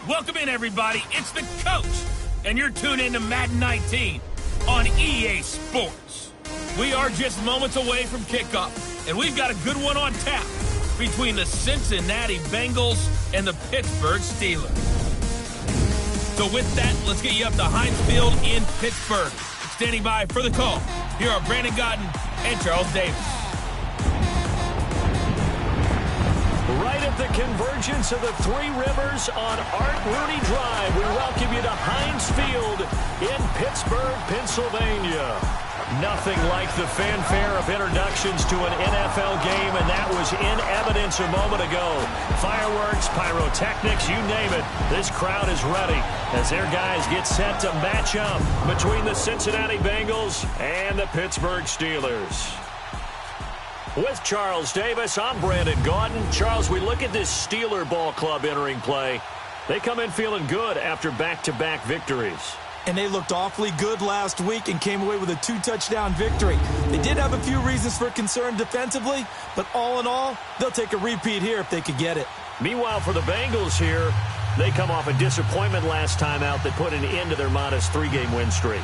Welcome in, everybody. It's the coach, and you're tuned in to Madden 19 on EA Sports. We are just moments away from kickoff, and we've got a good one on tap between the Cincinnati Bengals and the Pittsburgh Steelers. So with that, let's get you up to Heinz Field in Pittsburgh. Standing by for the call, here are Brandon Godden and Charles Davis. Right at the convergence of the Three Rivers on Art Rooney Drive, we welcome you to Heinz Field in Pittsburgh, Pennsylvania. Nothing like the fanfare of introductions to an NFL game, and that was in evidence a moment ago. Fireworks, pyrotechnics, you name it. This crowd is ready as their guys get set to match up between the Cincinnati Bengals and the Pittsburgh Steelers. With Charles Davis, I'm Brandon Gaudin. Charles, we look at this Steeler ball club entering play. They come in feeling good after back-to-back victories. And they looked awfully good last week and came away with a 2-touchdown victory. They did have a few reasons for concern defensively, but all in all, they'll take a repeat here if they could get it. Meanwhile, for the Bengals here, they come off a disappointment last time out that put an end to their modest 3-game win streak.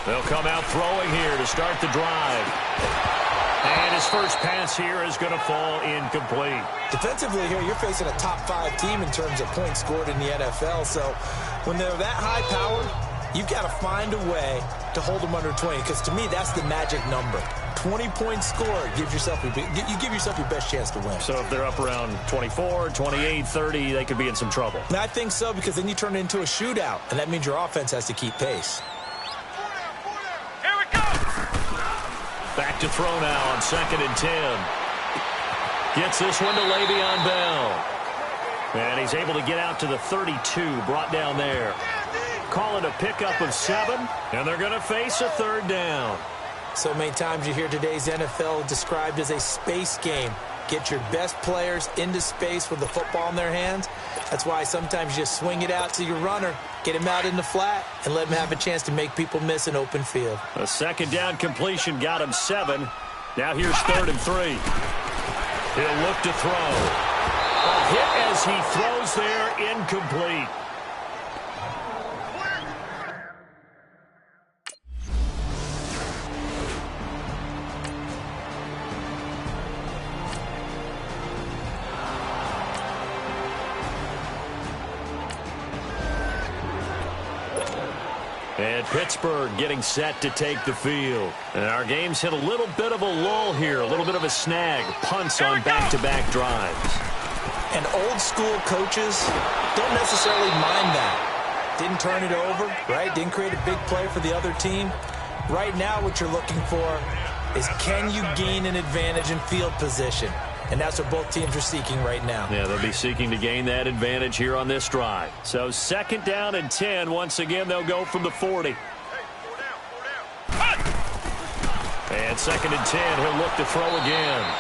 They'll come out throwing here to start the drive. And his first pass here is going to fall incomplete. Defensively here, you're facing a top-5 team in terms of points scored in the NFL. So when they're that high-powered, you've got to find a way to hold them under 20. Because to me, that's the magic number. 20 points scored, you give yourself your best chance to win. So if they're up around 24, 28, 30, they could be in some trouble. And I think so, because then you turn it into a shootout, and that means your offense has to keep pace. Back to throw now on 2nd and 10. Gets this one to Le'Veon Bell. And he's able to get out to the 32, brought down there. Call it a pickup of 7, and they're going to face a 3rd down. So many times you hear today's NFL described as a space game. Get your best players into space with the football in their hands, That's why sometimes you just swing it out to your runner, get him out in the flat, and let him have a chance to make people miss an open field. A second down completion got him 7. Now here's 3rd and 3. He'll look to throw. A hit as he throws there, incomplete. And Pittsburgh getting set to take the field. And our game's hit a little bit of a lull here, a little bit of a snag. Punts on back-to-back drives. And old-school coaches don't necessarily mind that. Didn't turn it over, right? Didn't create a big play for the other team. Right now what you're looking for is, can you gain an advantage in field position? And that's what both teams are seeking right now. Yeah, they'll be seeking to gain that advantage here on this drive. So 2nd down and 10. Once again, they'll go from the 40. And 2nd and 10, he'll look to throw again.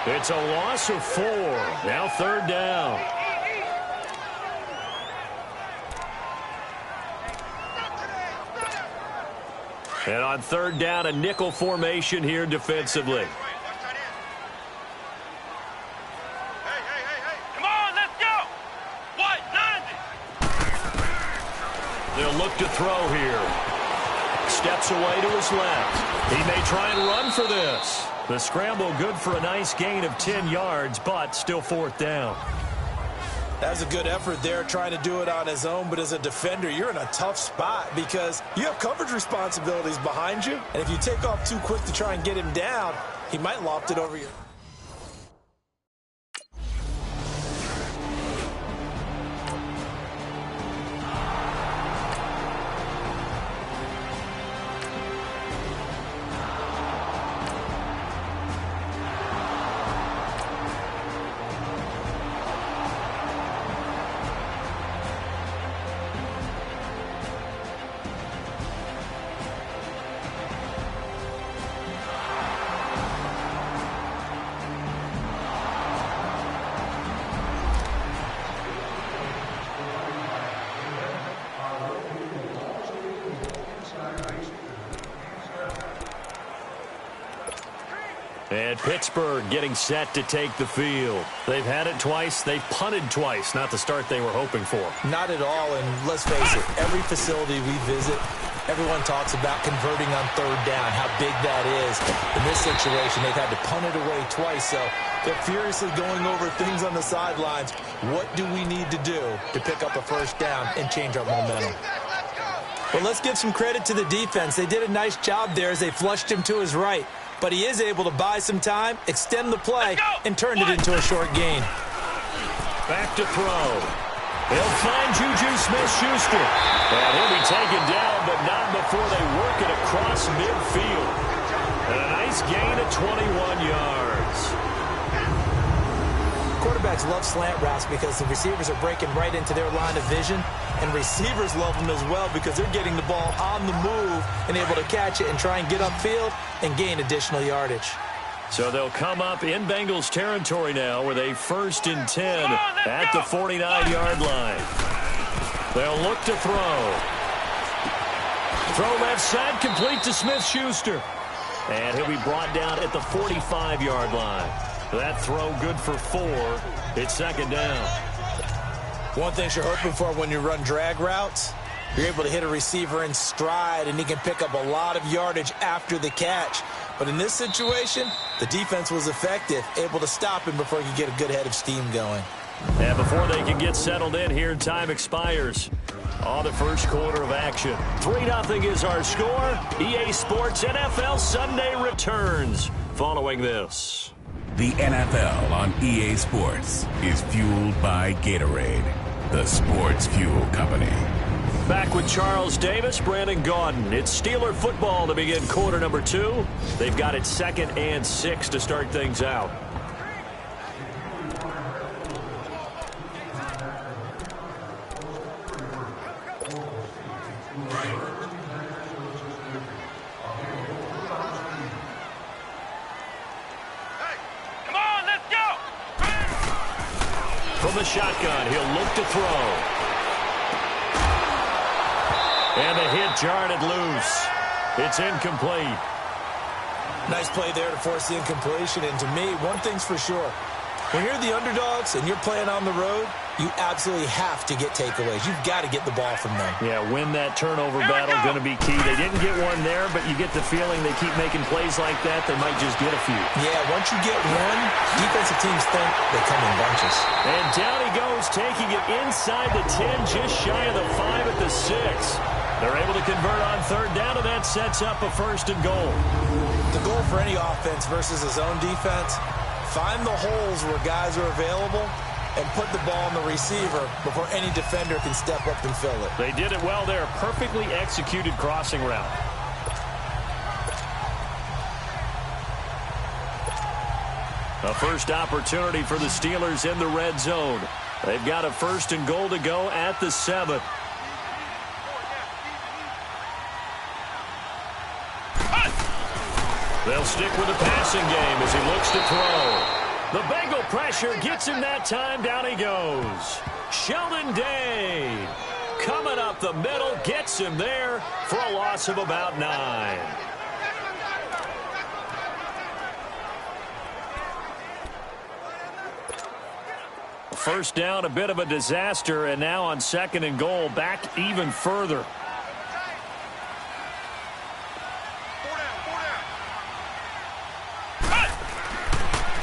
It's a loss of 4. Now 3rd down. And on 3rd down, a nickel formation here defensively. They'll look to throw here. Steps away to his left. He may try and run for this. The scramble good for a nice gain of 10 yards, but still 4th down. That was a good effort there, trying to do it on his own. But as a defender, you're in a tough spot because you have coverage responsibilities behind you. And if you take off too quick to try and get him down, he might loft it over your... And Pittsburgh getting set to take the field. They've had it twice. They've punted twice. Not the start they were hoping for. Not at all, and let's face it, every facility we visit, everyone talks about converting on 3rd down, how big that is. In this situation, they've had to punt it away twice, so they're furiously going over things on the sidelines. What do we need to do to pick up a 1st down and change our momentum? Well, let's give some credit to the defense. They did a nice job there as they flushed him to his right. But he is able to buy some time, extend the play, and turn it into a short gain. Back to throw. He'll find Juju Smith-Schuster. And he'll be taken down, but not before they work it across midfield. And a nice gain of 21 yards. Quarterbacks love slant routes because the receivers are breaking right into their line of vision, and receivers love them as well because they're getting the ball on the move and able to catch it and try and get upfield and gain additional yardage. So they'll come up in Bengals territory now with a 1st and 10 at the 49-yard line. They'll look to throw. Throw left side, complete to Smith-Schuster. And he'll be brought down at the 45-yard line. That throw good for 4. It's 2nd down. One thing you're hoping for when you run drag routes, you're able to hit a receiver in stride, and he can pick up a lot of yardage after the catch. But in this situation, the defense was effective, able to stop him before he could get a good head of steam going. And before they can get settled in here, time expires on the 1st quarter of action. 3-0 is our score. EA Sports NFL Sunday returns following this. The NFL on EA Sports is fueled by Gatorade, the sports fuel company. Back with Charles Davis, Brandon Gaudin. It's Steeler football to begin quarter number 2. They've got it 2nd and 6 to start things out. From the shotgun. He'll look to throw. And the hit jarred it loose. It's incomplete. Nice play there to force the incompletion. And to me, one thing's for sure. When you're the underdogs and you're playing on the road, you absolutely have to get takeaways. You've got to get the ball from them. Yeah, win that turnover battle, going to be key. They didn't get one there, but you get the feeling they keep making plays like that, they might just get a few. Yeah, once you get one, defensive teams think they come in bunches. And down he goes, taking it inside the 10, just shy of the 5 at the 6. They're able to convert on third down, and that sets up a 1st and goal. The goal for any offense versus a zone defense, find the holes where guys are available and put the ball on the receiver before any defender can step up and fill it. They did it well there. Perfectly executed crossing route. A first opportunity for the Steelers in the red zone. They've got a 1st and goal to go at the 7. They'll stick with the passing game as he looks to throw. The Bengal pressure gets him that time. Down he goes. Sheldon Day coming up the middle, gets him there for a loss of about 9. First down, a bit of a disaster, and now on 2nd and goal, back even further.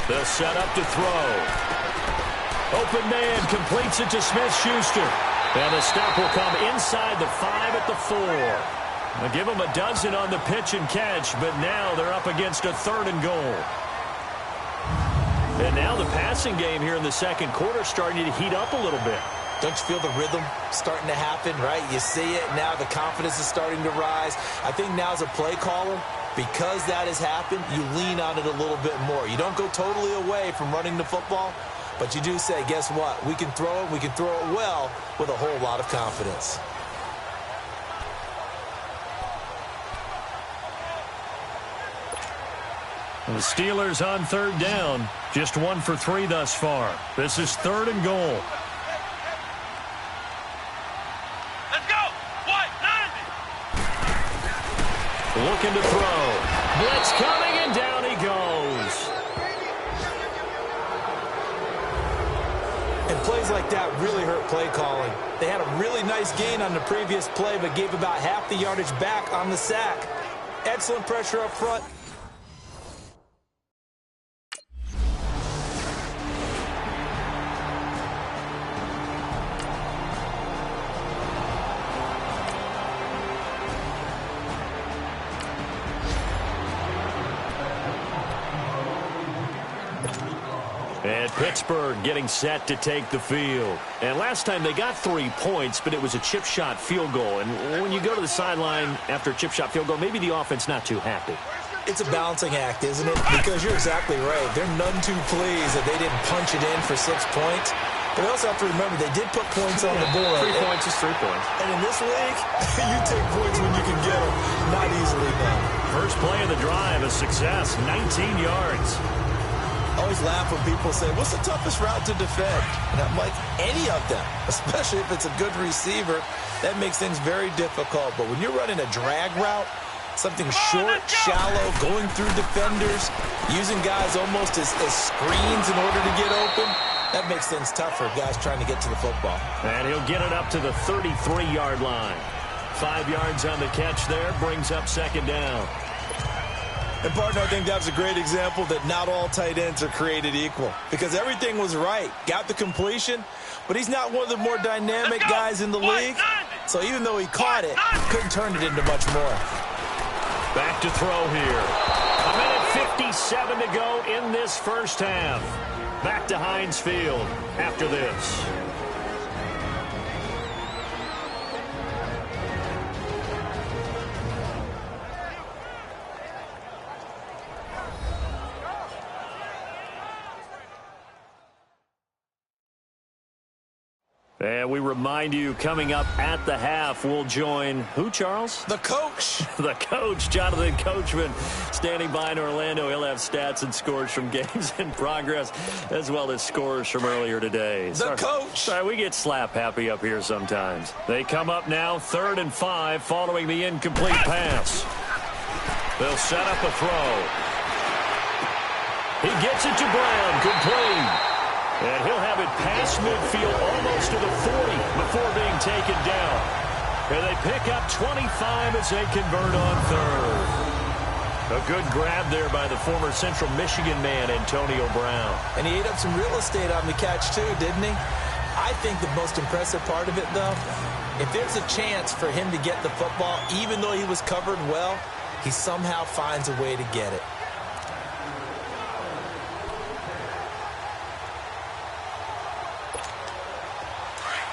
They'll set up to throw. Open man completes it to Smith-Schuster. And the stop will come inside the 5 at the 4. They'll give them a dozen on the pitch and catch, but now they're up against a 3rd and goal. And now the passing game here in the 2nd quarter starting to heat up a little bit. Don't you feel the rhythm starting to happen, right? You see it now. The confidence is starting to rise. I think now as a play caller, because that has happened, you lean on it a little bit more. You don't go totally away from running the football, but you do say, guess what? We can throw it. We can throw it well with a whole lot of confidence. The Steelers on 3rd down. Just 1 for 3 thus far. This is 3rd and goal. Looking to throw. Blitz coming, and down he goes. And plays like that really hurt play calling. They had a really nice gain on the previous play, but gave about half the yardage back on the sack. Excellent pressure up front. And Pittsburgh getting set to take the field. And last time they got 3 points, but it was a chip shot field goal. And when you go to the sideline after a chip shot field goal, maybe the offense not too happy. It's a balancing act, isn't it? Because you're exactly right. They're none too pleased that they didn't punch it in for 6 points. But they also have to remember they did put points on the board. 3 points is 3 points. And in this league, you take points when you can get them. Not easily done. First play of the drive, a success, 19 yards. I always laugh when people say, what's the toughest route to defend? And I'm like, any of them, especially if it's a good receiver. That makes things very difficult. But when you're running a drag route, something short, shallow, going through defenders, using guys almost as screens in order to get open, that makes things tough for guys trying to get to the football. And he'll get it up to the 33-yard line. 5 yards on the catch there, brings up 2nd down. And, partner, I think that was a great example that not all tight ends are created equal. Because everything was right. Got the completion, but he's not one of the more dynamic guys in the league. So even though he caught it, couldn't turn it into much more. Back to throw here. A minute 57 to go in this first half. Back to Heinz Field after this. And we remind you, coming up at the half, we'll join who, Charles? The coach. The coach, Jonathan Coachman, standing by in Orlando. He'll have stats and scores from games in progress, as well as scores from earlier today. The coach. Sorry, we get slap happy up here sometimes. They come up now, 3rd and 5, following the incomplete pass. They'll set up a throw. He gets it to Brown, complete. And he'll have it past midfield almost to the 40 before being taken down. And they pick up 25 as they convert on 3rd. A good grab there by the former Central Michigan man, Antonio Brown. And he ate up some real estate on the catch too, didn't he? I think the most impressive part of it, though, if there's a chance for him to get the football, even though he was covered well, he somehow finds a way to get it.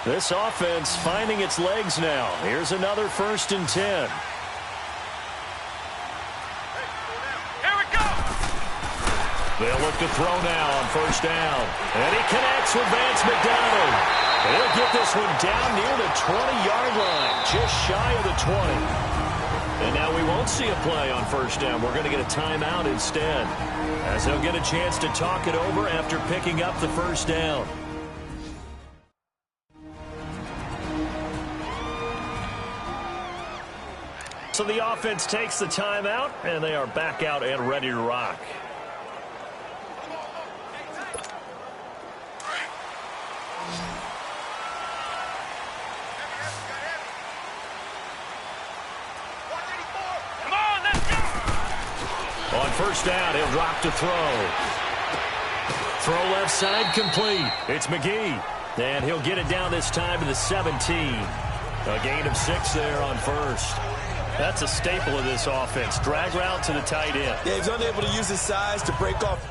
This offense finding its legs now. Here's another 1st and 10. Here we go. They'll look to throw now on 1st down. And he connects with Vance McDonald. He'll get this one down near the 20-yard line, just shy of the 20. And now we won't see a play on 1st down. We're going to get a timeout instead, as they'll get a chance to talk it over after picking up the 1st down. So the offense takes the timeout, and they are back out and ready to rock. Come on, let's go. On 1st down, he'll drop to throw. Throw left side complete. It's McGee. And he'll get it down this time to the 17. A gain of 6 there on 1st. That's a staple of this offense. Drag route to the tight end. Yeah, he's unable to use his size to break off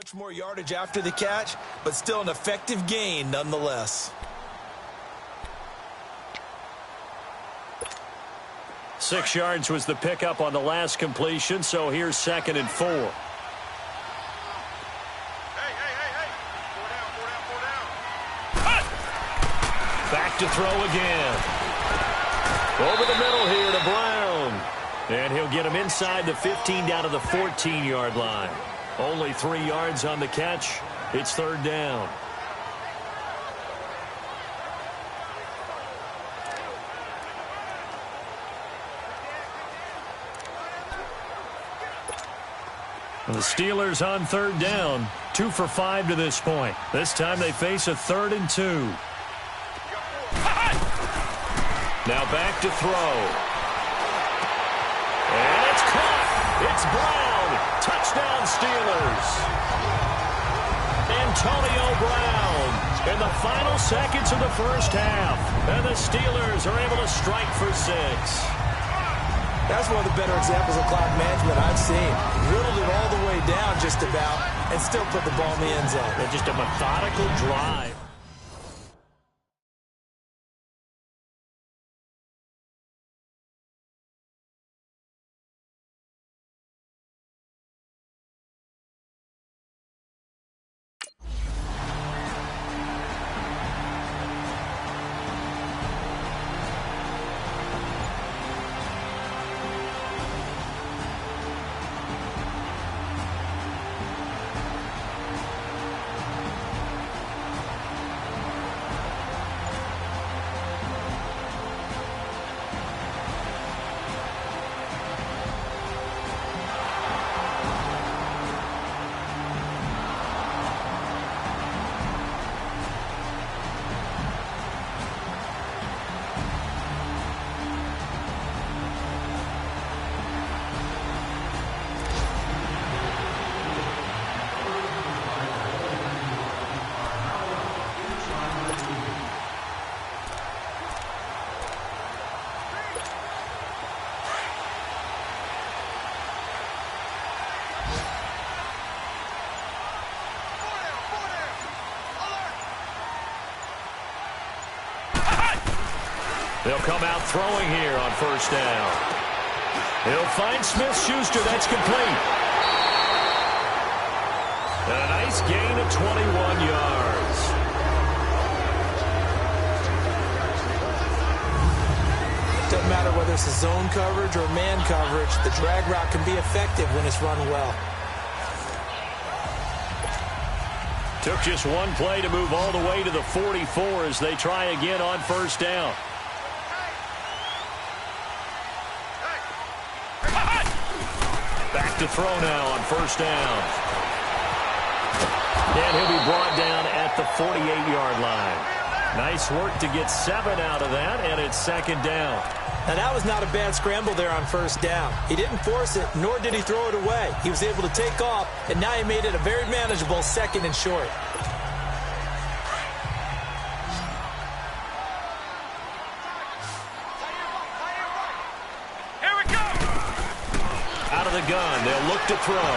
Much more yardage after the catch, but still an effective gain nonetheless. 6 yards was the pickup on the last completion, so here's 2nd and 4. Hey. Four down. Back to throw again. Over the middle here to Brown. And he'll get him inside the 15 down to the 14-yard line. Only 3 yards on the catch. It's 3rd down. The Steelers on 3rd down. 2 for 5 to this point. This time they face a 3rd and 2. Now back to throw. And it's caught. It's Brown. Touchdown Steelers. Antonio Brown in the final seconds of the first half. And the Steelers are able to strike for 6. That's one of the better examples of clock management I've seen. Whittled it all the way down just about and still put the ball in the end zone. And just a methodical drive. They'll come out throwing here on 1st down. He'll find Smith-Schuster. That's complete. And a nice gain of 21 yards. Doesn't matter whether it's a zone coverage or man coverage, the drag route can be effective when it's run well. Took just one play to move all the way to the 44 as they try again on 1st down. Back to throw now on 1st down. And he'll be brought down at the 48-yard line. Nice work to get 7 out of that, and it's 2nd down. Now, that was not a bad scramble there on 1st down. He didn't force it, nor did he throw it away. He was able to take off, and now he made it a very manageable 2nd and short. The gun. They'll look to throw.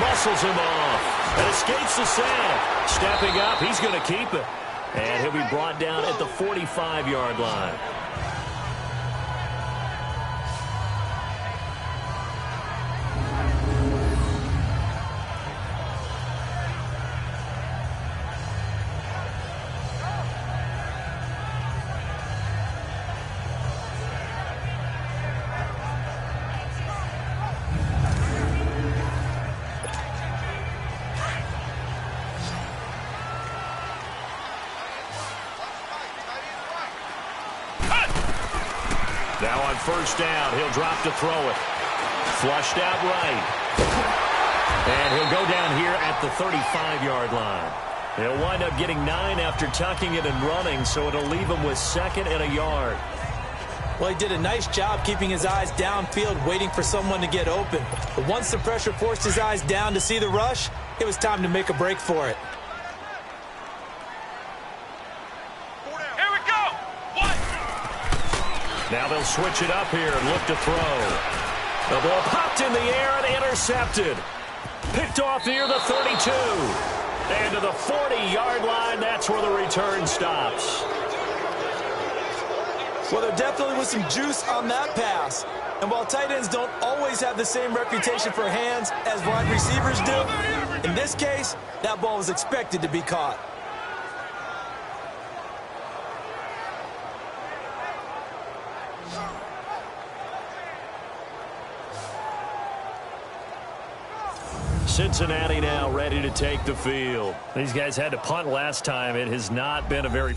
Muscles him off. And escapes the sack. Stepping up. He's going to keep it. And he'll be brought down at the 45-yard line. Now on 1st down, he'll drop to throw it. Flushed out right. And he'll go down here at the 35-yard line. He'll wind up getting 9 after tucking it and running, so it'll leave him with 2nd and a yard. Well, he did a nice job keeping his eyes downfield, waiting for someone to get open. But once the pressure forced his eyes down to see the rush, it was time to make a break for it. Now they'll switch it up here and look to throw. The ball popped in the air and intercepted. Picked off near the 32. And to the 40-yard line, that's where the return stops. Well, there definitely was some juice on that pass. And while tight ends don't always have the same reputation for hands as wide receivers do, in this case, that ball was expected to be caught. Cincinnati now ready to take the field. These guys had to punt last time. It has not been a very...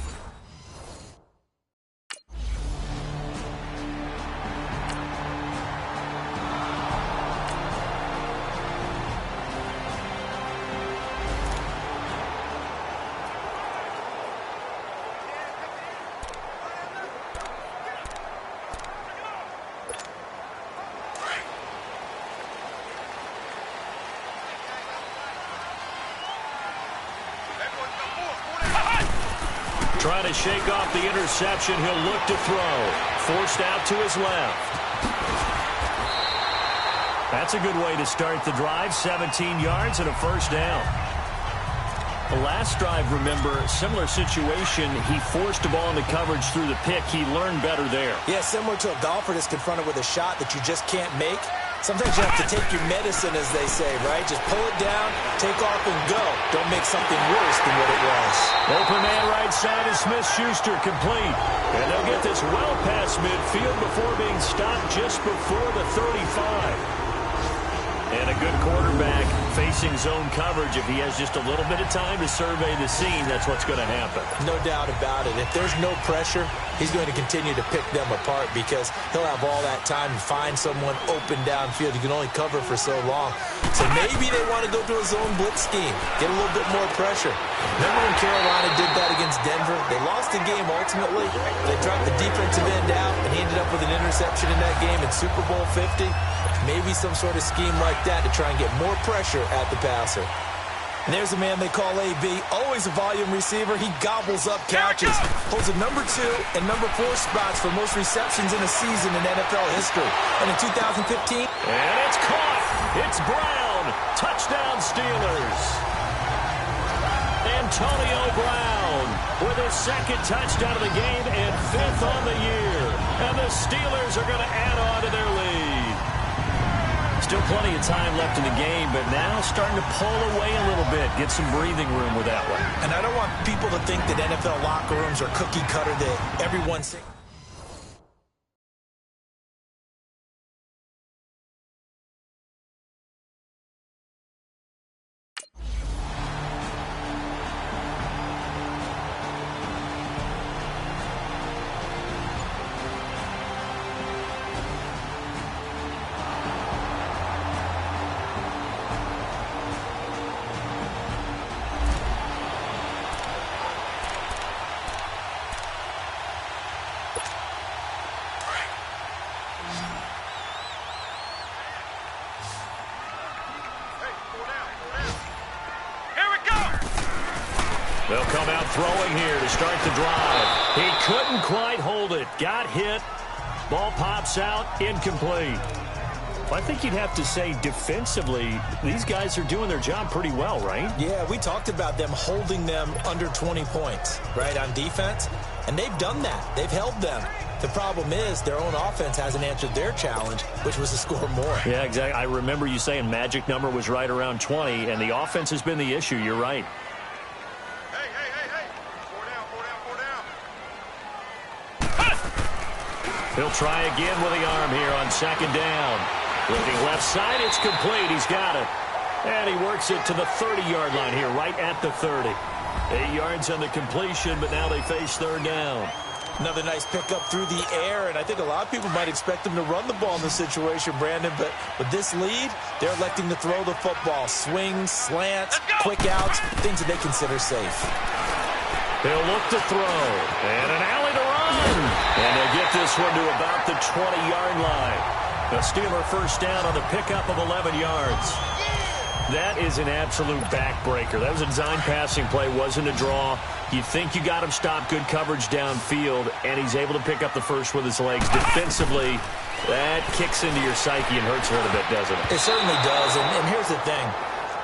Trying to shake off the interception. He'll look to throw. Forced out to his left. That's a good way to start the drive. 17 yards and a first down. The last drive, remember, similar situation. He forced the ball into coverage through the pick. He learned better there. Yeah, similar to a golfer that's confronted with a shot that you just can't make. Sometimes you have to take your medicine, as they say, right? Just pull it down, take off, and go. Don't make something worse than what it was. Open man right side is Smith-Schuster, complete. And they'll get this well past midfield before being stopped just before the 35. And a good quarterback facing zone coverage. If he has just a little bit of time to survey the scene, that's what's going to happen. No doubt about it. If there's no pressure, he's going to continue to pick them apart because he'll have all that time to find someone open downfield. You can only cover for so long. So maybe they want to go to a zone blitz scheme, get a little bit more pressure. Remember when Carolina did that against Denver? They lost the game ultimately. They dropped the defensive end out, and he ended up with an interception in that game in Super Bowl 50. Maybe some sort of scheme like that to try and get more pressure at the passer. And there's a man they call AB, always a volume receiver. He gobbles up catches, holds a number 2 and number 4 spots for most receptions in a season in NFL history. And in 2015... And it's caught. It's Brown. Touchdown Steelers. Antonio Brown with his second touchdown of the game and 5th on the year. And the Steelers are going to add on to their lead. Still plenty of time left in the game, but now starting to pull away a little bit, get some breathing room with that one. And I don't want people to think that NFL locker rooms are cookie cutter, that everyone's... They'll come out throwing here to start the drive. He couldn't quite hold it. Got hit. Ball pops out. Incomplete. I think you'd have to say defensively, these guys are doing their job pretty well, right? Yeah, we talked about them holding them under 20 points, right, on defense. And they've done that. They've held them. The problem is their own offense hasn't answered their challenge, which was to score more. Yeah, exactly. I remember you saying magic number was right around 20, and the offense has been the issue. You're right. He'll try again with the arm here on second down. Looking left side, it's complete. He's got it. And he works it to the 30-yard line here, right at the 30. 8 yards on the completion, but now they face third down. Another nice pickup through the air, and I think a lot of people might expect them to run the ball in this situation, Brandon, but with this lead, they're electing to throw the football. Swings, slants, quick outs, things that they consider safe. They'll look to throw, and an alley to run. And they'll get this one to about the 20-yard line. A Steeler first down on the pickup of 11 yards. That is an absolute backbreaker. That was a design passing play, wasn't a draw. You think you got him stopped, good coverage downfield, and he's able to pick up the first with his legs. Defensively, that kicks into your psyche and hurts a little bit, doesn't it? It certainly does, and here's the thing.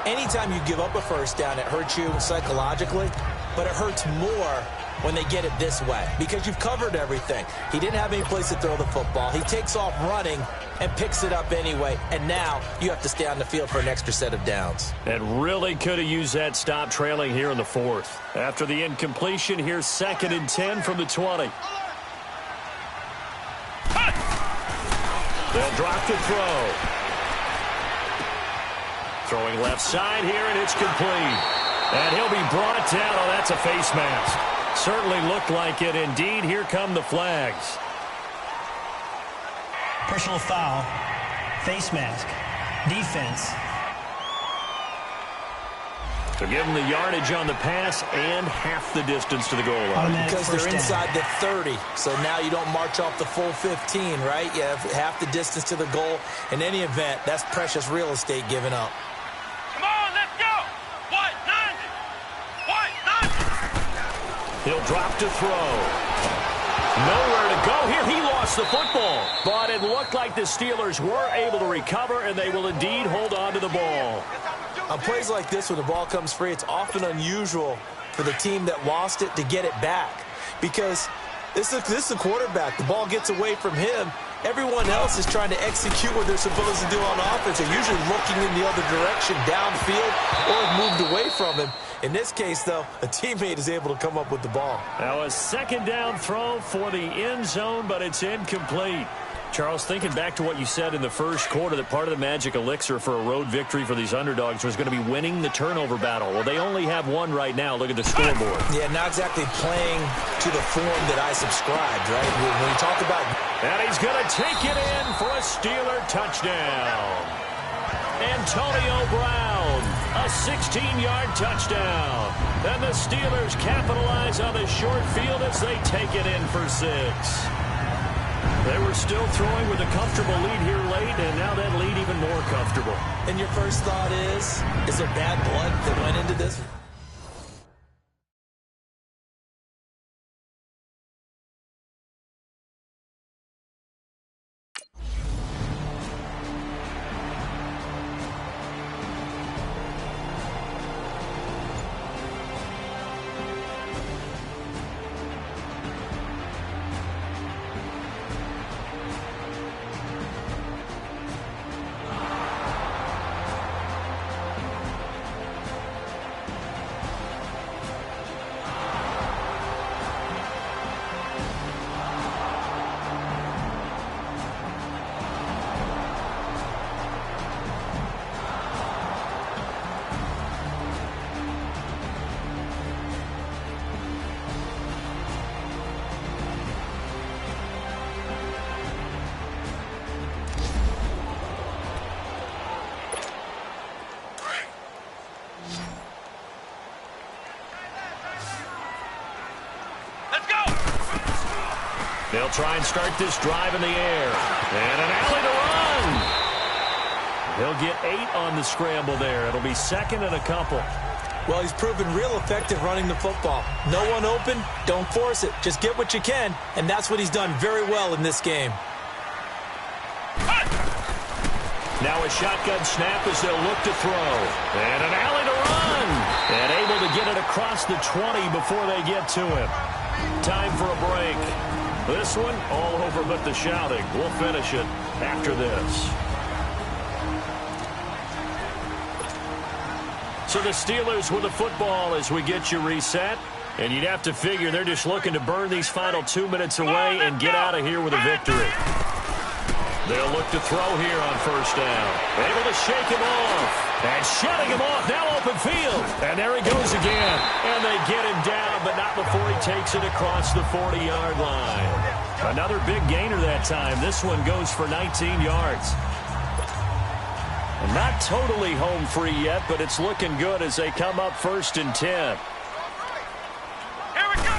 anytime you give up a first down, it hurts you psychologically, but it hurts more when they get it this way because you've covered everything. He didn't have any place to throw the football. He takes off running and picks it up anyway, and now you have to stay on the field for an extra set of downs. And really could have used that stop trailing here in the fourth. After the incompletion, here's 2nd and 10 from the 20. They'll drop to throw. Throwing left side here, and it's complete. And he'll be brought down. Oh, that's a face mask. Certainly looked like it. Indeed, here come the flags. Personal foul, face mask, defense. So give them the yardage on the pass and half the distance to the goal line. Because they're inside the 30, so now you don't march off the full 15, right? You have half the distance to the goal. In any event, that's precious real estate given up. Come on, let's go. White 90. White 90. He'll drop to throw. Nowhere to go here. He lost the football. But it looked like the Steelers were able to recover, and they will indeed hold on to the ball. On plays like this, when the ball comes free, it's often unusual for the team that lost it to get it back. Because this is the quarterback. The ball gets away from him. Everyone else is trying to execute what they're supposed to do on offense. They're usually looking in the other direction, downfield, or have moved away from him. In this case, though, a teammate is able to come up with the ball. Now a 2nd down throw for the end zone, but it's incomplete. Charles, thinking back to what you said in the first quarter, that part of the magic elixir for a road victory for these underdogs was going to be winning the turnover battle. Well, they only have one right now. Look at the scoreboard. Yeah, not exactly playing to the form that I subscribed, right? When you talk about... And he's going to take it in for a Steeler touchdown. Antonio Brown, a 16-yard touchdown. And the Steelers capitalize on the short field as they take it in for 6. They were still throwing with a comfortable lead here late, and now that lead even more comfortable. And your first thought is there bad blood that went into this? They'll try and start this drive in the air. And an alley to run. He'll get 8 on the scramble there. It'll be 2nd and a couple. Well, he's proven real effective running the football. No one open, don't force it. Just get what you can, and that's what he's done very well in this game. Now a shotgun snap as they'll look to throw. And an alley to run. And able to get it across the 20 before they get to him. Time for a break. This one, all over but the shouting. We'll finish it after this. So the Steelers with the football as we get you reset. And you'd have to figure they're just looking to burn these final 2 minutes away and get out of here with a victory. They'll look to throw here on first down. Able to shake him off. And shutting him off. Now open field. And there he goes again. And they get him down, but not before he takes it across the 40-yard line. Another big gainer that time. This one goes for 19 yards. Not totally home free yet, but it's looking good as they come up 1st and 10. Here we go.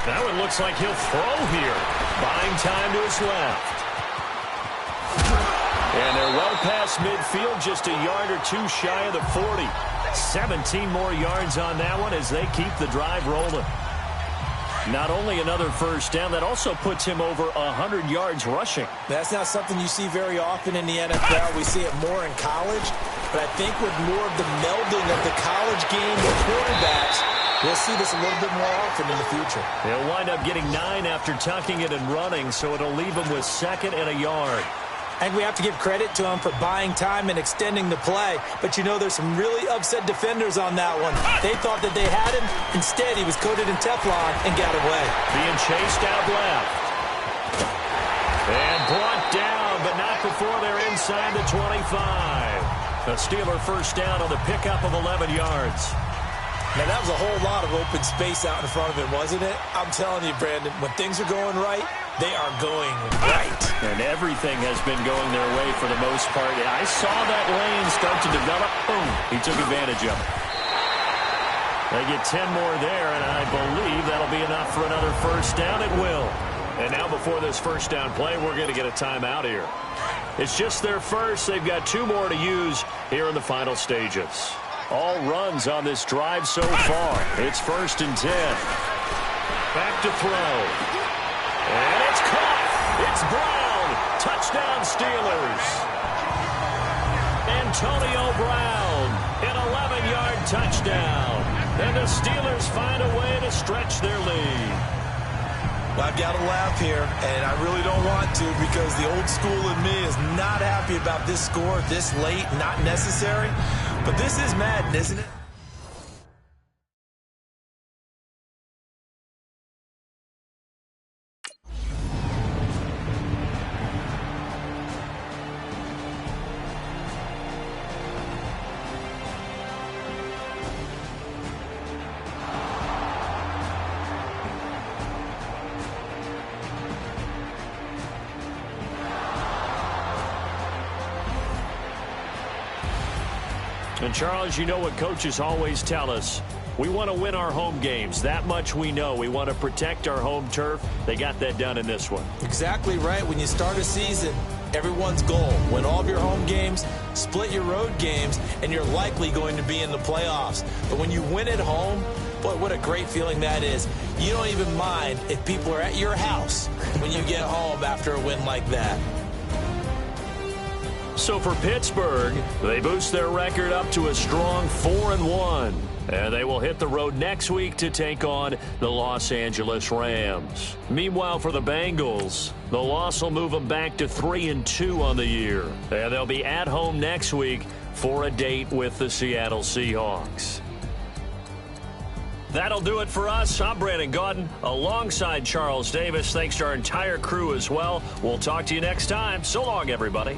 Now it looks like he'll throw here. Buying time to his left. And they're well past midfield, just a yard or two shy of the 40. 17 more yards on that one as they keep the drive rolling. Not only another first down, that also puts him over 100 yards rushing. That's not something you see very often in the NFL. We see it more in college. But I think with more of the melding of the college game with quarterbacks, we'll see this a little bit more often in the future. He'll wind up getting 9 after tucking it and running, so it'll leave him with 2nd and a yard. I think we have to give credit to him for buying time and extending the play. But, you know, there's some really upset defenders on that one. They thought that they had him. Instead, he was coated in Teflon and got away. Being chased out left. And brought down, but not before they're inside the 25. A Steeler first down on the pickup of 11 yards. Now, that was a whole lot of open space out in front of him, wasn't it? I'm telling you, Brandon, when things are going right, they are going right. And everything has been going their way for the most part. I saw that lane start to develop. Boom. He took advantage of it. They get 10 more there, and I believe that'll be enough for another first down. It will. And now before this first down play, we're going to get a timeout here. It's just their first. They've got 2 more to use here in the final stages. All runs on this drive so far. It's 1st and 10. Back to throw. And it's caught. It's Brown. Touchdown Steelers. Antonio Brown. An 11-yard touchdown. And the Steelers find a way to stretch their lead. Well, I've got to laugh here, and I really don't want to because the old school in me is not happy about this score this late, not necessary. But this is Madden, isn't it? And, Charles, you know what coaches always tell us. We want to win our home games. That much we know. We want to protect our home turf. They got that done in this one. Exactly right. When you start a season, everyone's goal, win all of your home games, split your road games, and you're likely going to be in the playoffs. But when you win at home, boy, what a great feeling that is. You don't even mind if people are at your house when you get home after a win like that. So for Pittsburgh, they boost their record up to a strong 4-1. And they will hit the road next week to take on the Los Angeles Rams. Meanwhile, for the Bengals, the loss will move them back to 3-2 on the year. And they'll be at home next week for a date with the Seattle Seahawks. That'll do it for us. I'm Brandon Gaudin alongside Charles Davis. Thanks to our entire crew as well. We'll talk to you next time. So long, everybody.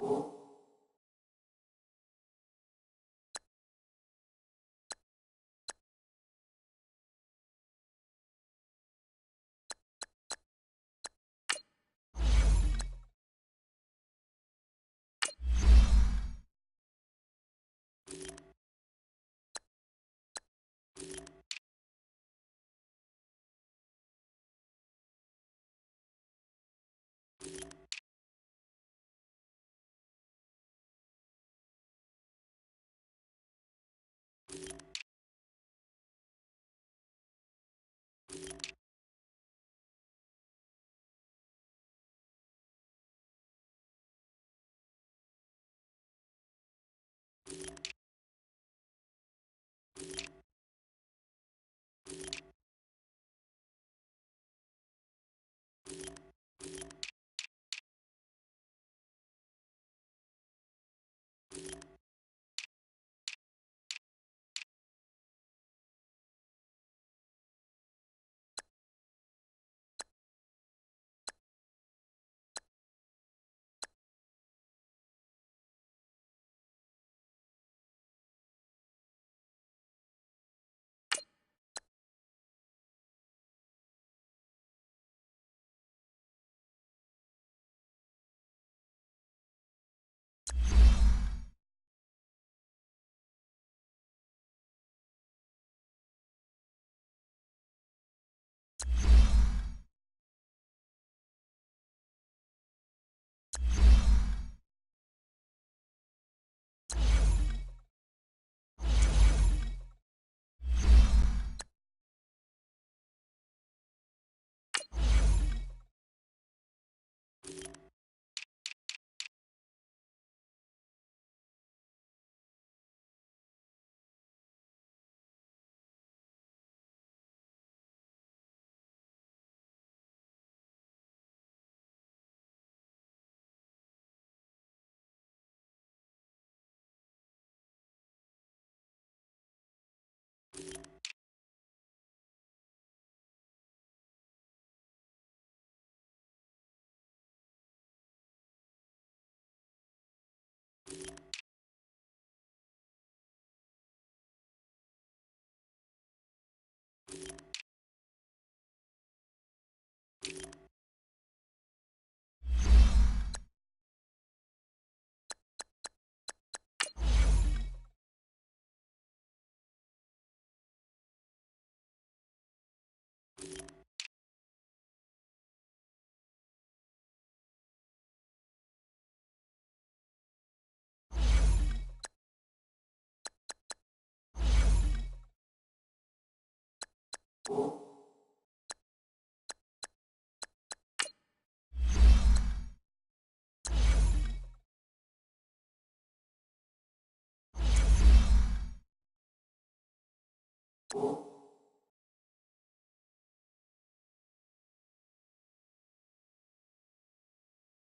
you